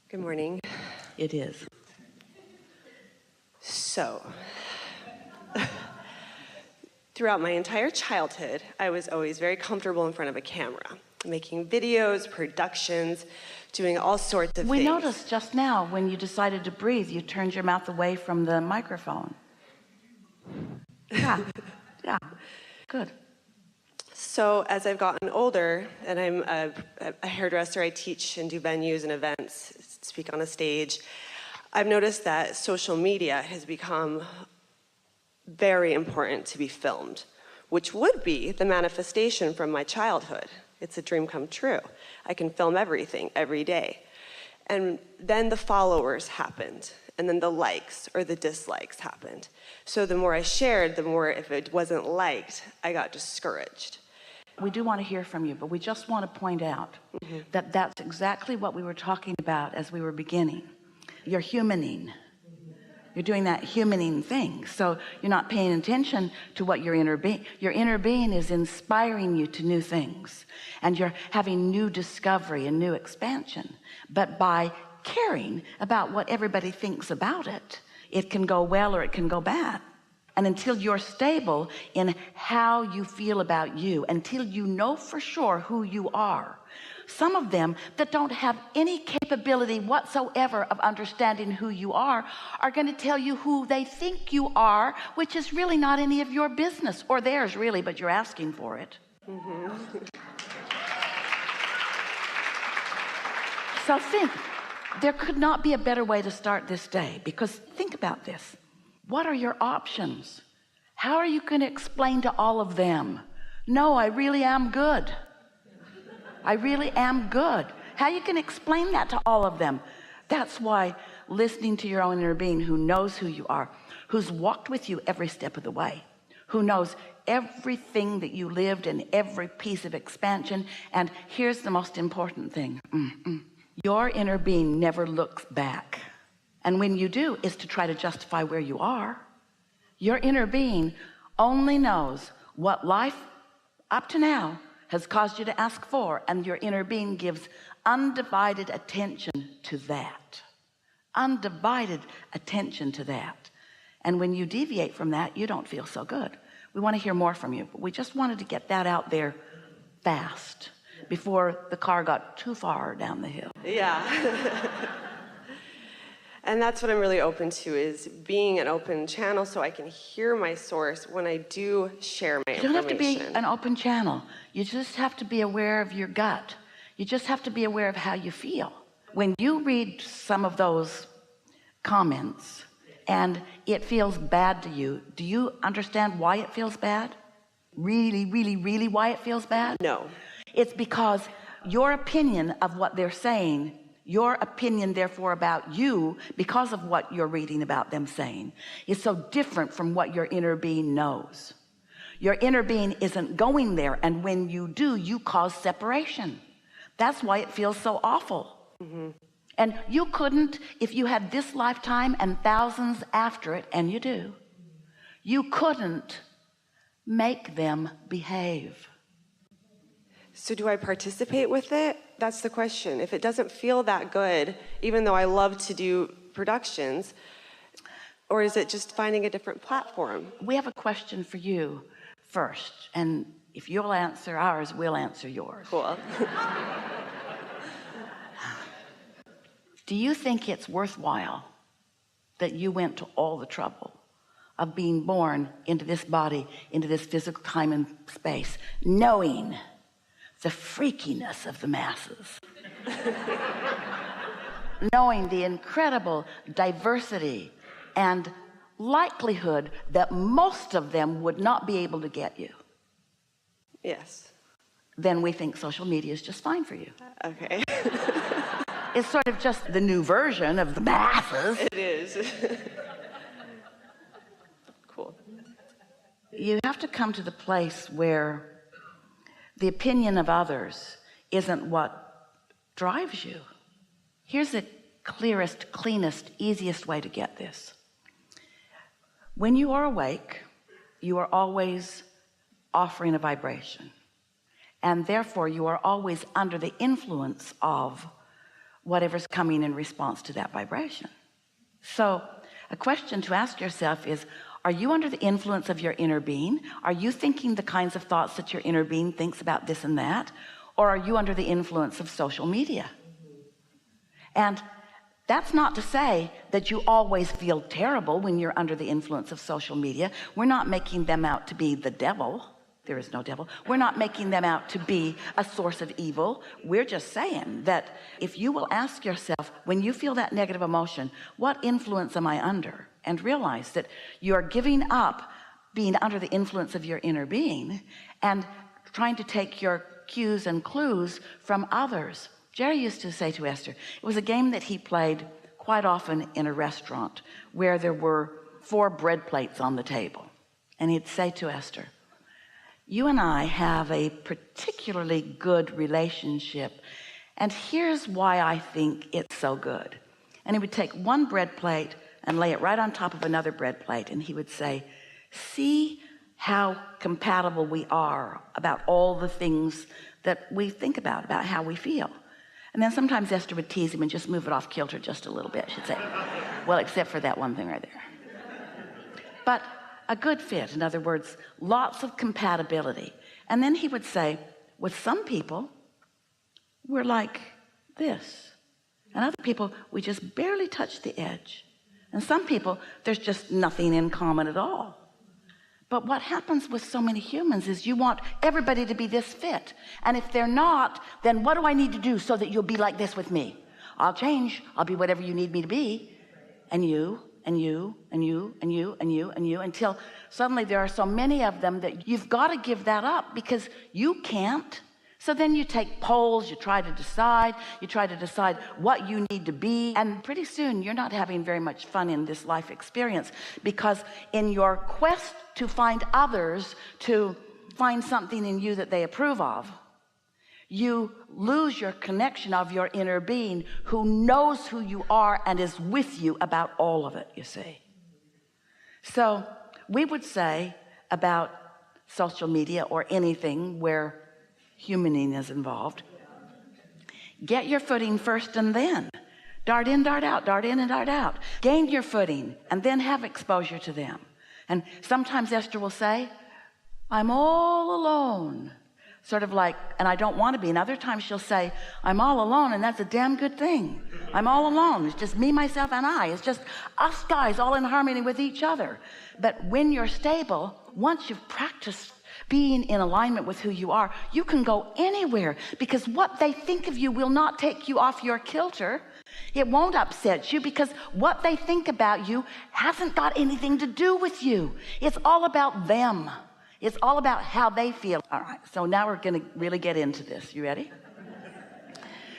Good morning. It is. So, throughout my entire childhood, I was always very comfortable in front of a camera, making videos, productions, doing all sorts of things. We noticed just now when you decided to breathe, you turned your mouth away from the microphone. Yeah, yeah, good. So as I've gotten older, and I'm a hairdresser, I teach and do venues and events, speak on a stage, I've noticed that social media has become very important to be filmed, which would be the manifestation from my childhood. It's a dream come true. I can film everything every day. And then the followers happened, and then the likes or the dislikes happened. So the more I shared, the more, if it wasn't liked, I got discouraged. We do want to hear from you, but we just want to point out that that's exactly what we were talking about as we were beginning. You're humaning. You're doing that humaning thing. So you're not paying attention to what your inner being is inspiring you to new things. And you're having new discovery and new expansion. But by caring about what everybody thinks about it, it can go well or it can go bad. And until you're stable in how you feel about you, until you know for sure who you are, some of them that don't have any capability whatsoever of understanding who you are going to tell you who they think you are, which is really not any of your business, or theirs really, but you're asking for it. So think, there could not be a better way to start this day, because think about this. What are your options? How are you going to explain to all of them, no, I really am good. I really am good. How you can explain that to all of them? That's why listening to your own inner being, who knows who you are, who's walked with you every step of the way, who knows everything that you lived and every piece of expansion. And here's the most important thing. Your inner being never looks back. And when you do, is to try to justify where you are. Your inner being only knows what life up to now has caused you to ask for, and your inner being gives undivided attention to that. Undivided attention to that. And when you deviate from that, you don't feel so good. We want to hear more from you, but we just wanted to get that out there fast before the car got too far down the hill. Yeah. And that's what I'm really open to, is being an open channel so I can hear my source when I do share my information. You don't have to be an open channel. You just have to be aware of your gut. You just have to be aware of how you feel. When you read some of those comments and it feels bad to you, do you understand why it feels bad? Really, really, really why it feels bad? No. It's because your opinion of what they're saying, your opinion therefore about you, because of what you're reading about them saying, is so different from what your inner being knows. Your inner being isn't going there, and when you do, you cause separation. That's why it feels so awful. And you couldn't, if you had this lifetime and thousands after it, and you do, you couldn't make them behave. So do I participate with it? That's the question. If it doesn't feel that good, even though I love to do productions, or is it just finding a different platform? We have a question for you first, and if you'll answer ours, we'll answer yours. Cool. Do you think it's worthwhile that you went to all the trouble of being born into this body, into this physical time and space, knowing the freakiness of the masses, knowing the incredible diversity and likelihood that most of them would not be able to get you? Yes. Then we think social media is just fine for you. Okay. It's sort of just the new version of the masses. It is. Cool. You have to come to the place where the opinion of others isn't what drives you. Here's the clearest, cleanest, easiest way to get this. When you are awake, you are always offering a vibration. And therefore, you are always under the influence of whatever's coming in response to that vibration. So a question to ask yourself is, are you under the influence of your inner being? Are you thinking the kinds of thoughts that your inner being thinks about this and that? Or are you under the influence of social media? And that's not to say that you always feel terrible when you're under the influence of social media. We're not making them out to be the devil. There is no devil. We're not making them out to be a source of evil. We're just saying that if you will ask yourself, when you feel that negative emotion, what influence am I under? And realize that you're giving up being under the influence of your inner being and trying to take your cues and clues from others. Jerry used to say to Esther, it was a game that he played quite often in a restaurant where there were 4 bread plates on the table. And he'd say to Esther, you and I have a particularly good relationship, and here's why I think it's so good. And he would take one bread plate and lay it right on top of another bread plate, and he would say, see how compatible we are about all the things that we think about how we feel. And then sometimes Esther would tease him and just move it off kilter just a little bit. She'd say, well, except for that one thing right there. But a good fit, in other words, lots of compatibility. And then he would say, with some people, we're like this. And other people, we just barely touch the edge. And some people, there's just nothing in common at all. But what happens with so many humans is you want everybody to be this fit. And if they're not, then what do I need to do so that you'll be like this with me? I'll change. I'll be whatever you need me to be. And you, and you, and you, and you, and you, and you, until suddenly there are so many of them that you've got to give that up because you can't. So then you take polls, you try to decide what you need to be, and pretty soon you're not having very much fun in this life experience, because in your quest to find others to find something in you that they approve of, you lose your connection of your inner being who knows who you are and is with you about all of it, you see. So we would say about social media or anything where humaning is involved, get your footing first and then dart in, dart out, dart in and dart out. Gain your footing and then have exposure to them. And sometimes Esther will say, I'm all alone. Sort of like, and I don't want to be. And other times she'll say, I'm all alone, and that's a damn good thing. I'm all alone. It's just me, myself, and I. It's just us guys all in harmony with each other. But when you're stable, once you've practiced being in alignment with who you are, you can go anywhere, because what they think of you will not take you off your kilter. It won't upset you, because what they think about you hasn't got anything to do with you. It's all about them. It's all about how they feel. All right, so now we're going to really get into this. You ready?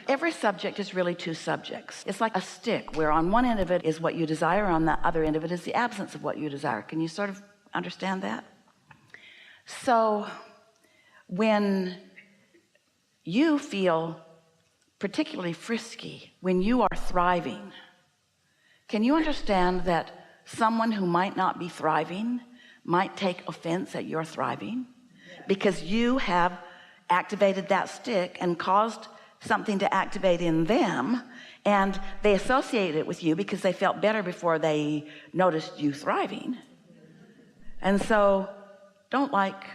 Every subject is really 2 subjects. It's like a stick, where on one end of it is what you desire, on the other end of it is the absence of what you desire. Can you sort of understand that? So when you feel particularly frisky, when you are thriving, can you understand that someone who might not be thriving might take offense at your thriving, because you have activated that stick and caused something to activate in them, and they associate it with you because they felt better before they noticed you thriving. And so don't like.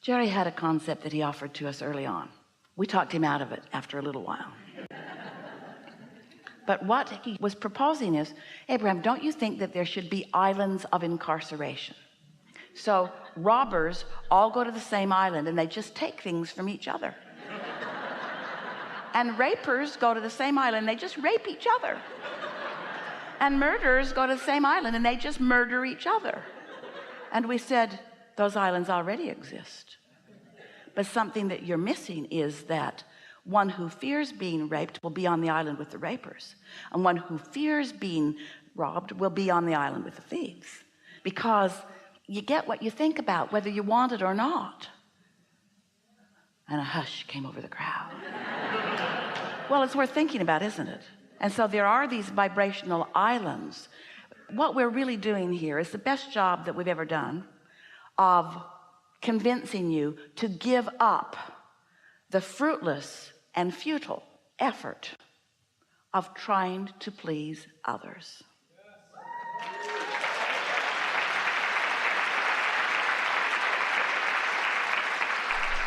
Jerry had a concept that he offered to us early on. We talked him out of it after a little while. But what he was proposing is, Abraham, don't you think that there should be islands of incarceration? So robbers all go to the same island and they just take things from each other. And rapers go to the same island, they just rape each other. And murderers go to the same island and they just murder each other. And we said, those islands already exist. But something that you're missing is that one who fears being raped will be on the island with the rapers. And one who fears being robbed will be on the island with the thieves. Because you get what you think about, whether you want it or not. And a hush came over the crowd. Well, it's worth thinking about, isn't it? And so there are these vibrational islands. What we're really doing here is the best job that we've ever done of convincing you to give up the fruitless and futile effort of trying to please others.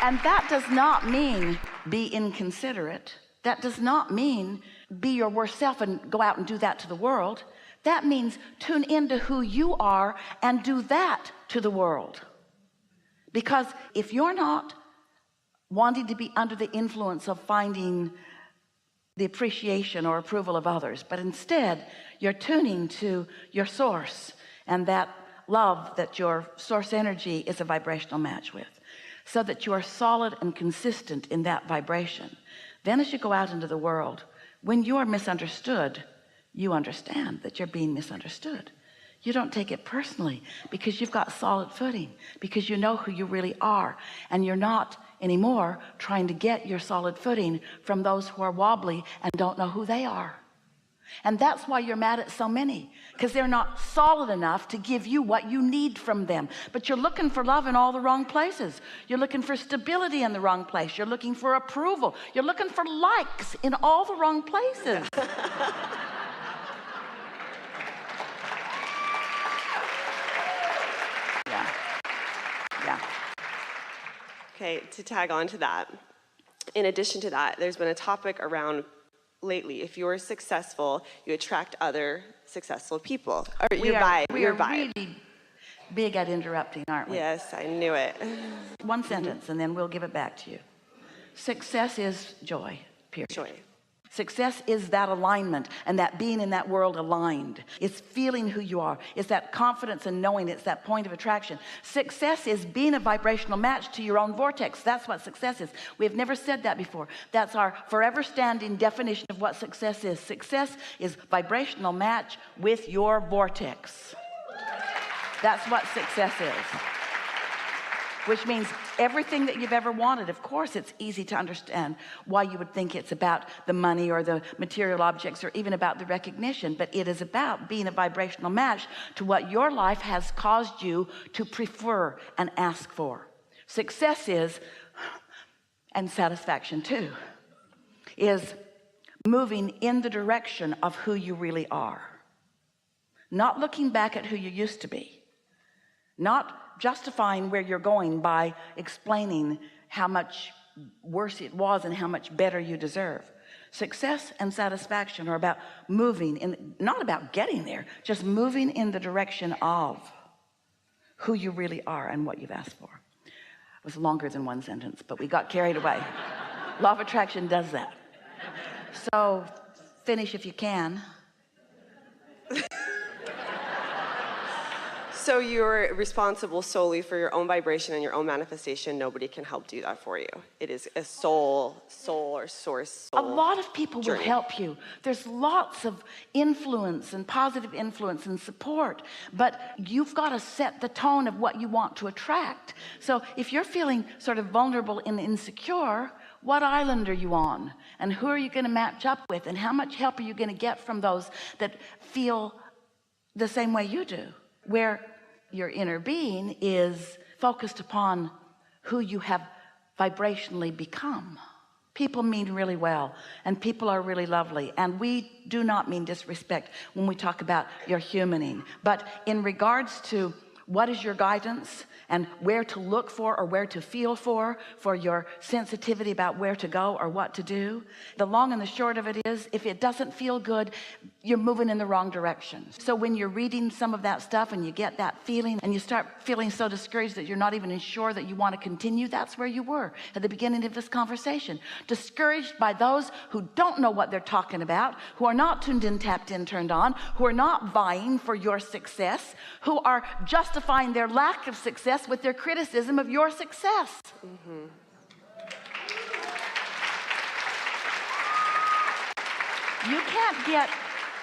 And that does not mean be inconsiderate. That does not mean be your worst self and go out and do that to the world. That means tune into who you are and do that to the world. Because if you're not wanting to be under the influence of finding the appreciation or approval of others, but instead you're tuning to your source and that love that your source energy is a vibrational match with, so that you are solid and consistent in that vibration, then as you go out into the world, when you are misunderstood, you understand that you're being misunderstood. You don't take it personally because you've got solid footing, because you know who you really are, and you're not anymore trying to get your solid footing from those who are wobbly and don't know who they are. And that's why you're mad at so many, because they're not solid enough to give you what you need from them. But you're looking for love in all the wrong places. You're looking for stability in the wrong place. You're looking for approval. You're looking for likes in all the wrong places. Yeah. Okay, to tag on to that, in addition to that, there's been a topic around lately, if you're successful, you attract other successful people. Or We are really big at interrupting, aren't we? Yes, I knew it. One sentence and then we'll give it back to you. Success is joy, period. Joy. Success is that alignment and that being in that world aligned. It's feeling who you are. It's that confidence and knowing. It's that point of attraction. Success is being a vibrational match to your own vortex. That's what success is. We have never said that before. That's our forever standing definition of what success is. Success is vibrational match with your vortex. That's what success is. Which means everything that you've ever wanted. Of course, it's easy to understand why you would think it's about the money or the material objects or even about the recognition, but it is about being a vibrational match to what your life has caused you to prefer and ask for. Success is, and satisfaction too, is moving in the direction of who you really are. Not looking back at who you used to be. Not justifying where you're going by explaining how much worse it was and how much better you deserve. Success and satisfaction are about moving in, not about getting there, just moving in the direction of who you really are and what you've asked for. It was longer than one sentence, but we got carried away. Law of attraction does that. So finish if you can. So you're responsible solely for your own vibration and your own manifestation. Nobody can help do that for you. It is a soul or source. A lot of people journey. will help you. There's lots of influence and positive influence and support, but you've got to set the tone of what you want to attract. So if you're feeling sort of vulnerable and insecure, what island are you on? And who are you going to match up with? And how much help are you going to get from those that feel the same way you do? Where your inner being is focused upon who you have vibrationally become. People mean really well, and people are really lovely, and we do not mean disrespect when we talk about your humaning, but in regards to what is your guidance and where to look for or where to feel for your sensitivity about where to go or what to do, the long and the short of it is, if it doesn't feel good, you're moving in the wrong direction. So when you're reading some of that stuff and you get that feeling and you start feeling so discouraged that you're not even sure that you want to continue, that's where you were at the beginning of this conversation. Discouraged by those who don't know what they're talking about, who are not tuned in, tapped in, turned on, who are not vying for your success, who are justifying their lack of success with their criticism of your success. Mm-hmm. You can't get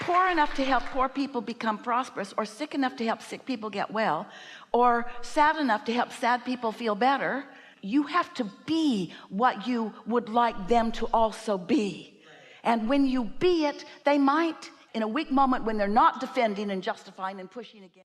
poor enough to help poor people become prosperous, or sick enough to help sick people get well, or sad enough to help sad people feel better. You have to be what you would like them to also be. And when you be it, they might, in a weak moment when they're not defending and justifying and pushing against